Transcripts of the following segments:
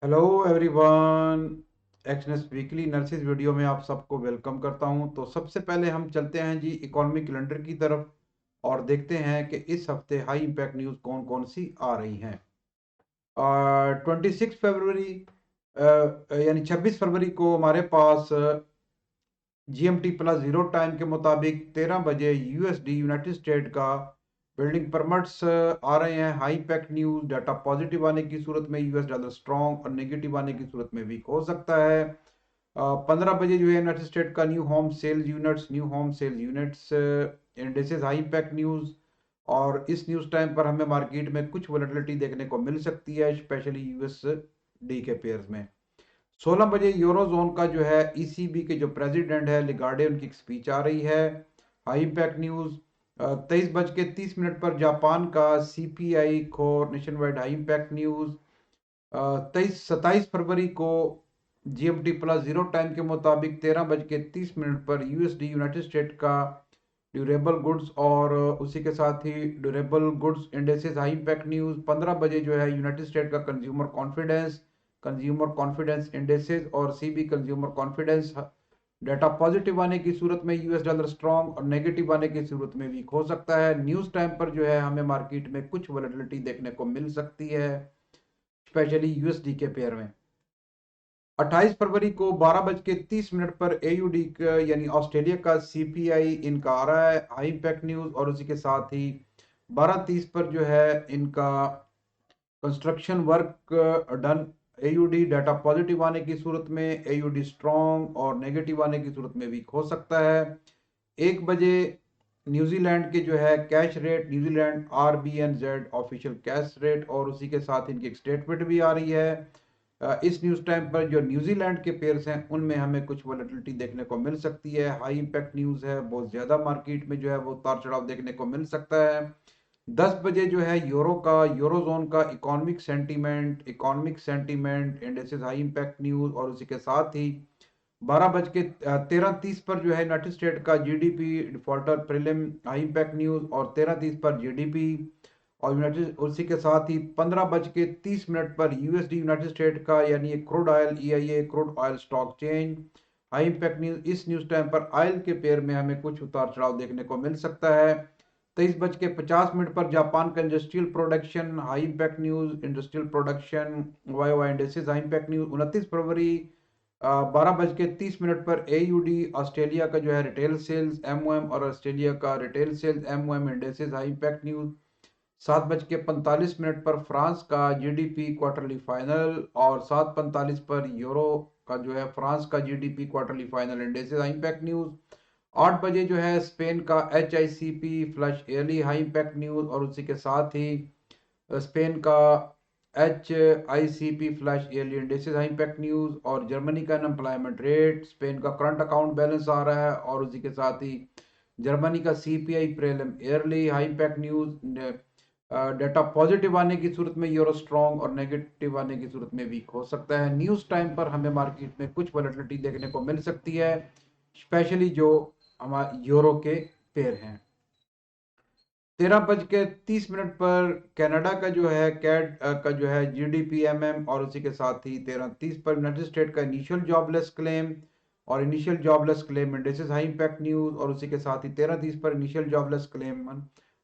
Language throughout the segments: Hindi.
Hello everyone. Exness weekly nurses video में आप सबको वेलकम करता हूं। तो सबसे पहले हम चलते हैं जी इकोनॉमिक कैलेंडर की तरफ और देखते हैं कि इस हफ्ते हाई इम्पैक्ट न्यूज़ कौन कौन सी आ रही हैं। 26 फरवरी यानी 26 फरवरी को हमारे पास जीएमटी प्लस जीरो टाइम के मुताबिक 13 बजे यूएसडी यूनाइटेड स्टेट का बिल्डिंग परमिट्स आ रहे हैं। High impact news data positive आने की सूरत में यूएस डॉलर स्ट्रॉन्ग और नेगेटिव आने की सूरत में वीक हो सकता है। 15 बजे जो है यूनाइटेड स्टेट का new home sales units indices high impact news. और इस न्यूज टाइम पर हमें मार्केट में कुछ वोलेटिलिटी देखने को मिल सकती है, स्पेशली यूएस डी के पेयर्स में। 16 बजे यूरोजोन का जो है ईसीबी के जो प्रेसिडेंट है लिगार्डे, उनकी एक स्पीच आ रही है। हाई इम्पैक्ट न्यूज 23 बज के 30 मिनट पर जापान का CPI core nation wide high impact news. 27 फरवरी को जीएमटी प्लस जीरो टाइम के मुताबिक 13 बज के 30 मिनट पर यूएसडी यूनाइटेड स्टेट का ड्यूरेबल गुड्स और उसी के साथ ही durable goods indexes high impact news. 15 बजे जो है यूनाइटेड स्टेट का कंज्यूमर कॉन्फिडेंस इंडेक्सेस और CB consumer confidence data positive आने की सूरत में यूएस डॉलर स्ट्रॉन्ग और नेगेटिव आने की सूरत में वीक हो सकता है। न्यूज टाइम पर जो है हमें मार्केट में कुछ वोलेटिलिटी देखने को मिल सकती है, स्पेशली यूएसडी के पेयर में। 28 फरवरी को 12 बज के 30 मिनट पर एयूडी यानी ऑस्ट्रेलिया का सीपीआई इनका आ रहा है हाई इम्पैक्ट न्यूज। और उसी के साथ ही 12:30 पर जो है इनका construction work done AUD data positive आने की सूरत में एयूडी स्ट्रॉन्ग और नेगेटिव आने की सूरत में वीक हो सकता है। 1 बजे न्यूजीलैंड के जो है cash rate, New Zealand RBNZ official cash rate, और उसी के साथ इनकी एक स्टेटमेंट भी आ रही है। इस न्यूज़ टाइम पर जो न्यूजीलैंड के पेयर्स हैं उनमें हमें कुछ वोलेटिलिटी देखने को मिल सकती है। हाई इम्पैक्ट न्यूज़ है, बहुत ज़्यादा मार्केट में जो है वो उतार चढ़ाव देखने को मिल सकता है। 10 बजे जो है यूरोजोन का economic sentiment indexes high impact news. और उसी के साथ ही 12 बज के 13:30 पर जो है यूनाइटेड स्टेट का GDP defaulter prelim high impact news और 13:30 पर जीडीपी। और यूनाइटेड उसी के साथ ही 15 बज के 30 मिनट पर यूएसडी यूनाइटेड स्टेट का यानी crude oil EIA crude oil stock change high impact news. इस न्यूज टाइम पर ऑयल के पेयर में हमें कुछ उतार चढ़ाव देखने को मिल सकता है। 23 बज के 50 मिनट पर जापान का industrial production high impact news, industrial production Y Y indexes high impact news. 29 फरवरी 12 बज के 30 मिनट पर एयूडी ऑस्ट्रेलिया का जो है रिटेल सेल्स एमओएम और ऑस्ट्रेलिया का retail sales MOM indexes high impact news. 7 बज के 45 मिनट पर फ्रांस का जीडीपी क्वार्टरली फाइनल और 7:45 पर यूरो का जो है फ्रांस का GDP quarterly final indexes high impact news. 8 बजे जो है स्पेन का H I C P flash yearly high impact news. और उसी के साथ ही स्पेन का H I C P flash yearly indexes high impact news. और जर्मनी का अनएम्प्लॉयमेंट रेट, स्पेन का करंट अकाउंट बैलेंस आ रहा है और उसी के साथ ही जर्मनी का CPI prelim yearly high impact news. Data positive आने की सूरत में यूरो स्ट्रॉन्ग और नेगेटिव आने की सूरत में वीक हो सकता है। न्यूज टाइम पर हमें मार्केट में कुछ वोलेटिलिटी देखने को मिल सकती है, स्पेशली जो हमारे यूरो के पेयर हैं। 13 बज के 30 मिनट पर कनाडा का जो है कैड का जो है जीडीपी एमएम। और उसी के साथ ही 13:30 पर यूनाइटेड स्टेट का इनिशियल जॉबलेस क्लेम और initial jobless claim indexes high impact news. और उसी के साथ ही 13:30 पर initial jobless claim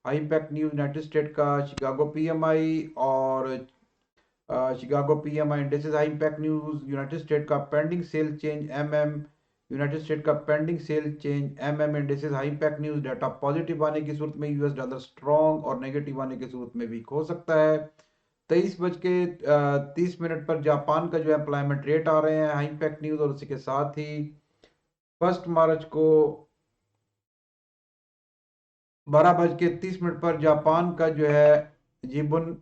high impact news United State का शिकागो पीएमआई और Chicago PMI indexes high impact news. United State का pending sale change MM United State का pending sale change MM indexes high impact news. Data positive आने की सूरत में यूएस डॉलर स्ट्रॉन्ग और नेगेटिव आने की सूरत में वीक हो सकता है। 23 बज के 30 मिनट पर जापान का जो एम्प्लॉयमेंट रेट आ रहे हैं हाई इम्पैक्ट न्यूज। और उसी के साथ ही 1 मार्च को 12 बज के 30 मिनट पर जापान का जो है जीबन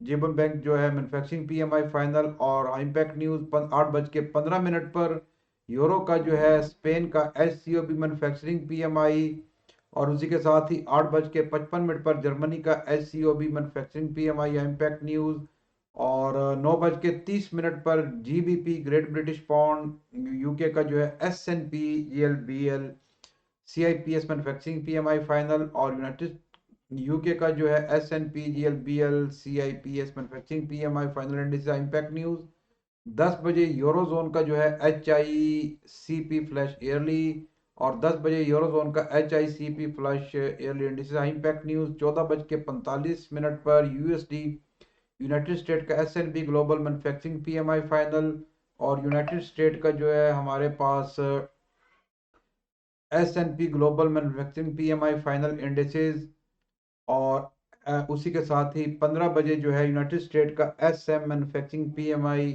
जीबन बैंक जो है मैन्युफैक्चरिंग पीएमआई फाइनल और हाई इम्पैक्ट न्यूज। 8 बज के 15 मिनट पर यूरो का जो है स्पेन का S C O B manufacturing PMI. और उसी के साथ ही 8 बज के 55 मिनट पर जर्मनी का S C O B manufacturing PMI impact news. और 9 बज के 30 मिनट पर GBP Great British pound UK का जो है S N P G L B L CIPS manufacturing PMI final और यूनाइटेड यूके का जो है S N P G L B L C I P S manufacturing PMI final index impact news. 10 बजे यूरोजोन का जो है HICP फ्लैश ईयरली, और 10 बजे यूरोजोन का HICP flash yearly indices. Impact news 14:45 पर USD यूनाइटेड स्टेट का S&P global manufacturing PMI final, और यूनाइटेड स्टेट का जो है हमारे पास S&P global manufacturing PMI final indices. और उसी के साथ ही 15 बजे जो है यूनाइटेड स्टेट का SM मैन्युफैक्चरिंग PMI।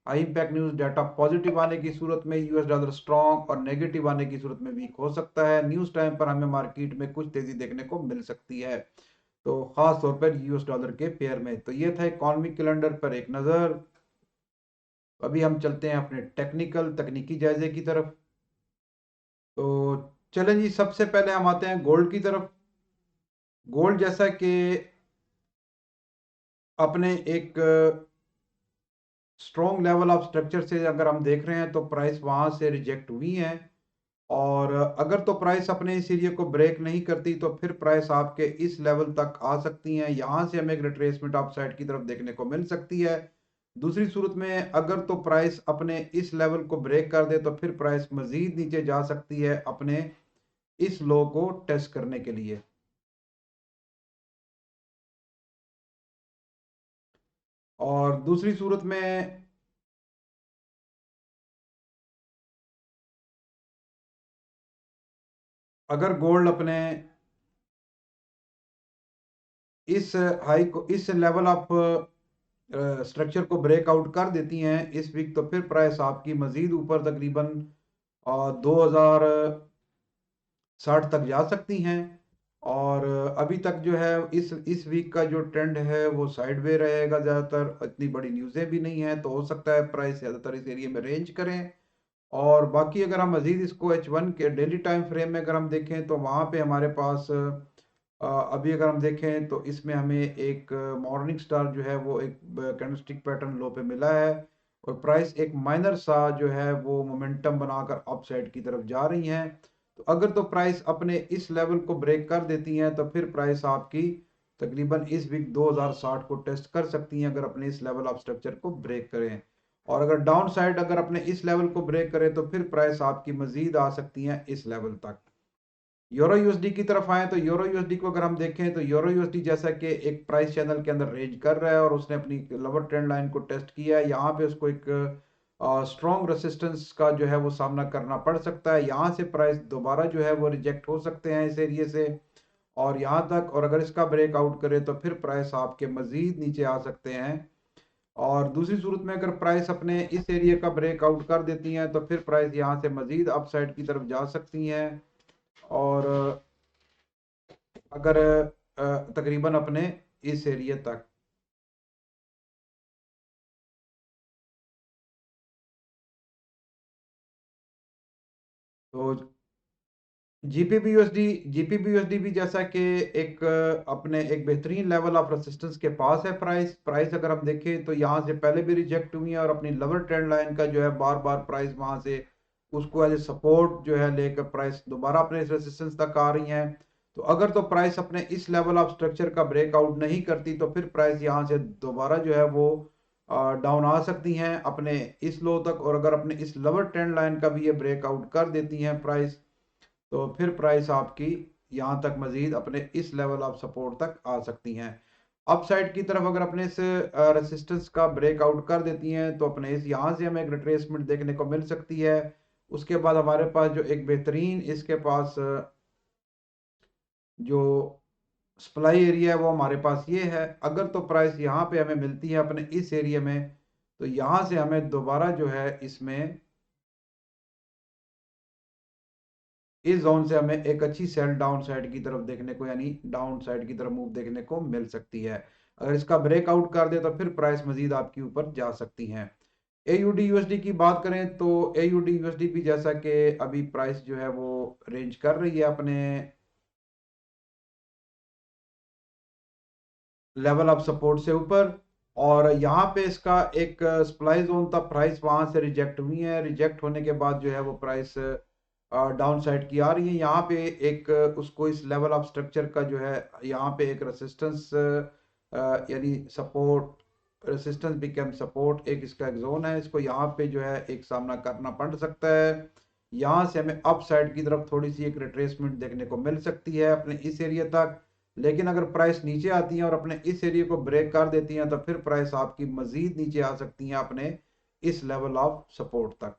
आई इम्पैक्ट न्यूज डाटा पॉजिटिव आने की सूरत में US डॉलर स्ट्रॉन्ग और नेगेटिव आने की सूरत में वीक हो सकता है। न्यूज टाइम पर हमें मार्केट में कुछ तेजी देखने को मिल सकती है, तो खास तौर पर US डॉलर के पेयर में। तो ये था इकोनॉमिक कैलेंडर पर एक नज़र। अभी हम चलते हैं अपने टेक्निकल तकनीकी जायजे की तरफ। तो चलें जी, सबसे पहले हम आते हैं गोल्ड की तरफ। गोल्ड जैसा कि अपने एक स्ट्रॉन्ग लेवल ऑफ स्ट्रक्चर से अगर हम देख रहे हैं तो प्राइस वहां से रिजेक्ट हुई है, और अगर तो प्राइस अपने इस एरिया को ब्रेक नहीं करती तो फिर प्राइस आपके इस लेवल तक आ सकती है। यहां से हमें एक रिट्रेसमेंट अप साइड की तरफ देखने को मिल सकती है। दूसरी सूरत में अगर तो प्राइस अपने इस लेवल को ब्रेक कर दे तो फिर प्राइस मजीद नीचे जा सकती है अपने इस लो को टेस्ट करने के लिए। और दूसरी सूरत में अगर गोल्ड अपने इस हाई को, इस लेवल ऑफ स्ट्रक्चर को ब्रेकआउट कर देती हैं इस वीक, तो फिर प्राइस आपकी मजीद ऊपर तकरीबन 2060 तक जा सकती हैं। और अभी तक जो है इस वीक का जो ट्रेंड है वो साइडवे रहेगा ज़्यादातर। इतनी बड़ी न्यूज़ें भी नहीं है, तो हो सकता है प्राइस ज़्यादातर इस एरिया में रेंज करें। और बाकी अगर हम मजीद इसको H1 के डेली टाइम फ्रेम में अगर हम देखें तो वहाँ पे हमारे पास अभी अगर हम देखें तो इसमें हमें एक मॉर्निंग स्टार जो है वो एक कैंडलस्टिक पैटर्न लो पे मिला है, और प्राइस एक माइनर सा जो है वो मोमेंटम बनाकर अपसाइड की तरफ जा रही हैं। तो अगर तो प्राइस अपने इस लेवल को ब्रेक कर देती हैं तो फिर प्राइस आपकी तकरीबन इस वीक 2060 को टेस्ट कर सकती हैं अगर अपने इस लेवल ऑफ स्ट्रक्चर को ब्रेक करें। और अगर डाउन साइड अगर अपने इस लेवल को ब्रेक करें तो फिर प्राइस आपकी मजीद आ सकती है इस लेवल तक। यूरो यूएसडी की तरफ आए तो यूरो यूएसडी को अगर हम देखें तो यूरो यूएसडी जैसा कि एक प्राइस चैनल के अंदर रेंज कर रहा है और उसने अपनी लोअर ट्रेंड लाइन को टेस्ट किया है। यहाँ पे उसको एक स्ट्रॉन्ग रेसिस्टेंस का जो है वो सामना करना पड़ सकता है। यहाँ से प्राइस दोबारा जो है वो रिजेक्ट हो सकते हैं इस एरिए से, और यहाँ तक, और अगर इसका ब्रेकआउट करे तो फिर प्राइस आपके मजीद नीचे आ सकते हैं। और दूसरी सूरत में अगर प्राइस अपने इस एरिया का ब्रेकआउट कर देती हैं तो फिर प्राइस यहाँ से मजीद अपसाइड की तरफ जा सकती हैं, और अगर तकरीबन अपने इस एरिया तक। तो जीपीबीयूएसडी भी जैसा कि एक अपने एक बेहतरीन लेवल ऑफ रेजिस्टेंस के पास है। प्राइस अगर हम देखें तो यहाँ से पहले भी रिजेक्ट हुई है, और अपनी लोअर ट्रेंड लाइन का जो है बार बार प्राइस वहां से उसको एज ए सपोर्ट जो है लेकर प्राइस दोबारा अपने रेजिस्टेंस तक आ रही है। तो अगर तो प्राइस अपने इस लेवल ऑफ स्ट्रक्चर का ब्रेकआउट नहीं करती तो फिर प्राइस यहाँ से दोबारा जो है वो डाउन आ सकती हैं अपने इस लो तक। और अगर अपने इस लोअर ट्रेंड लाइन का भी ये ब्रेकआउट कर देती हैं प्राइस, तो फिर प्राइस आपकी यहाँ तक मजीद अपने इस लेवल ऑफ सपोर्ट तक आ सकती हैं। अपसाइड की तरफ अगर अपने इस रेसिस्टेंस का ब्रेकआउट कर देती हैं तो अपने इस यहाँ से हमें एक रिट्रेसमेंट देखने को मिल सकती है। उसके बाद हमारे पास जो एक बेहतरीन इसके पास जो सप्लाई एरिया है वो हमारे पास ये है। अगर तो प्राइस यहाँ पे हमें मिलती है अपने इस एरिया में, तो यहाँ से हमें दोबारा जो है इसमें इस जोन से हमें एक अच्छी सेल डाउन साइड की तरफ देखने को, यानी डाउन साइड की तरफ मूव देखने को मिल सकती है। अगर इसका ब्रेकआउट कर दे तो फिर प्राइस मजीद आपकी ऊपर जा सकती है। AUD USD की बात करें तो AUD USD भी जैसा कि अभी प्राइस जो है वो रेंज कर रही है अपने लेवल ऑफ सपोर्ट से ऊपर, और यहाँ पे इसका एक सप्लाई जोन था, प्राइस वहां से रिजेक्ट हुई है। रिजेक्ट होने के बाद जो है वो प्राइस डाउन साइड की आ रही है। यहाँ पे एक उसको इस लेवल ऑफ स्ट्रक्चर का जो है यहाँ पे एक रेसिस्टेंस यानी सपोर्ट रेसिस्टेंस बिकम सपोर्ट, एक इसका एक जोन है, इसको यहाँ पे जो है एक सामना करना पड़ सकता है। यहाँ से हमें अप साइड की तरफ थोड़ी सी एक रिट्रेसमेंट देखने को मिल सकती है अपने इस एरिया तक, लेकिन अगर प्राइस नीचे आती है और अपने इस एरिया को ब्रेक कर देती हैं तो फिर प्राइस आपकी मजीद नीचे आ सकती है अपने इस लेवल ऑफ सपोर्ट तक।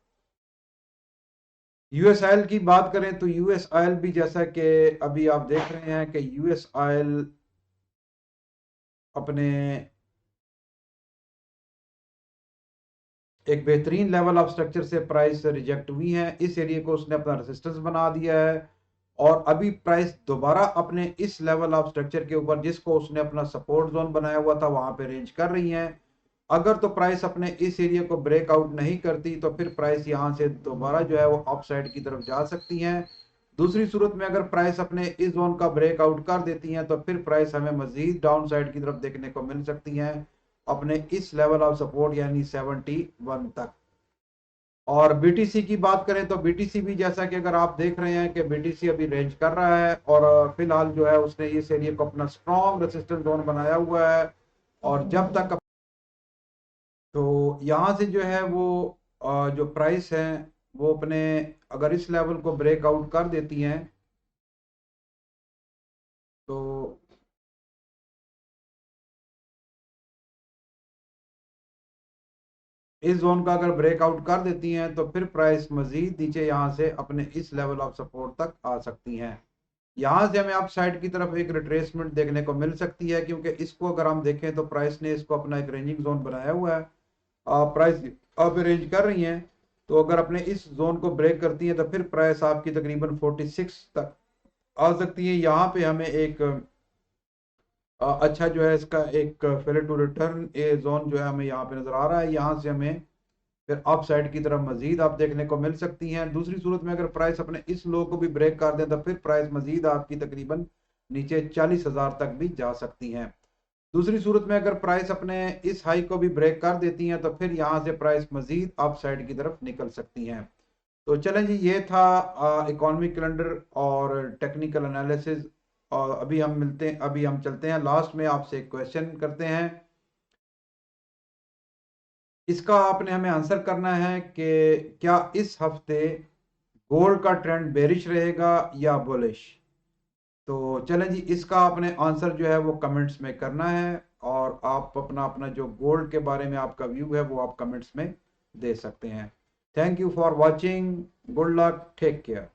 यूएस ऑयल की बात करें तो यूएस ऑयल भी जैसा कि अभी आप देख रहे हैं कि यूएस ऑयल अपने एक बेहतरीन लेवल ऑफ स्ट्रक्चर से प्राइस रिजेक्ट हुई है, इस एरिया को उसने अपना रेजिस्टेंस बना दिया है और अभी प्राइस दोबारा अपने इस लेवल ऑफ स्ट्रक्चर के ऊपर जिसको उसने अपना सपोर्ट जोन बनाया हुआ था वहां पे रेंज कर रही है। अगर तो प्राइस अपने इस एरिया को ब्रेकआउट नहीं करती तो फिर प्राइस यहां से दोबारा जो है वो अप साइड की तरफ जा सकती है। दूसरी सूरत में अगर प्राइस अपने इस जोन का ब्रेकआउट कर देती है तो फिर प्राइस हमें मजीद डाउन साइड की तरफ देखने को मिल सकती है अपने इस लेवल ऑफ सपोर्ट यानी 71 तक। और बीटीसी की बात करें तो बीटीसी भी जैसा कि अगर आप देख रहे हैं कि बीटीसी अभी रेंज कर रहा है और फिलहाल जो है उसने इस एरिया को अपना स्ट्रॉन्ग रेसिस्टेंस जोन बनाया हुआ है और जब तक तो यहाँ से जो है वो जो प्राइस है वो अपने अगर इस लेवल को ब्रेकआउट कर देती हैं तो इस जोन का अगर ब्रेकआउट कर देती हैं तो फिर प्राइस मजीद नीचे यहाँ से अपने इस लेवल ऑफ सपोर्ट तक आ सकती हैं। यहाँ से हमें अप साइड की तरफ एक रिट्रेसमेंट देखने को मिल सकती है क्योंकि इसको अगर हम देखें तो प्राइस ने इसको अपना एक रेंजिंग जोन बनाया हुआ है, प्राइस अब रेंज कर रही हैं तो अगर अपने इस जोन को ब्रेक करती हैं तो फिर प्राइस आपकी तकरीबन 46 तक आ सकती है। यहाँ पे हमें एक अच्छा जो है इसका एक failure to return a zone जो है हमें यहाँ पे नजर आ रहा है, यहाँ से हमें फिर अप साइड की तरफ मजीद आप देखने को मिल सकती हैं। दूसरी सूरत में अगर प्राइस अपने इस लो को भी ब्रेक कर दें तो फिर प्राइस मजीद आपकी तकरीबन नीचे 40,000 तक भी जा सकती हैं। दूसरी सूरत में अगर प्राइस अपने इस हाई को भी ब्रेक कर देती हैं तो फिर यहाँ से प्राइस मजीद अप साइड की तरफ निकल सकती हैं। तो चलें जी, ये था इकोनॉमिक कैलेंडर और टेक्निकल एनालिसिस। और अभी हम चलते हैं लास्ट में आपसे एक क्वेश्चन करते हैं, इसका आपने हमें आंसर करना है कि क्या इस हफ्ते गोल्ड का ट्रेंड बेरिश रहेगा या बुलिश। तो चलें जी, इसका आपने आंसर जो है वो कमेंट्स में करना है और आप अपना अपना जो गोल्ड के बारे में आपका व्यू है वो आप कमेंट्स में दे सकते हैं। Thank you for watching, good luck, take care.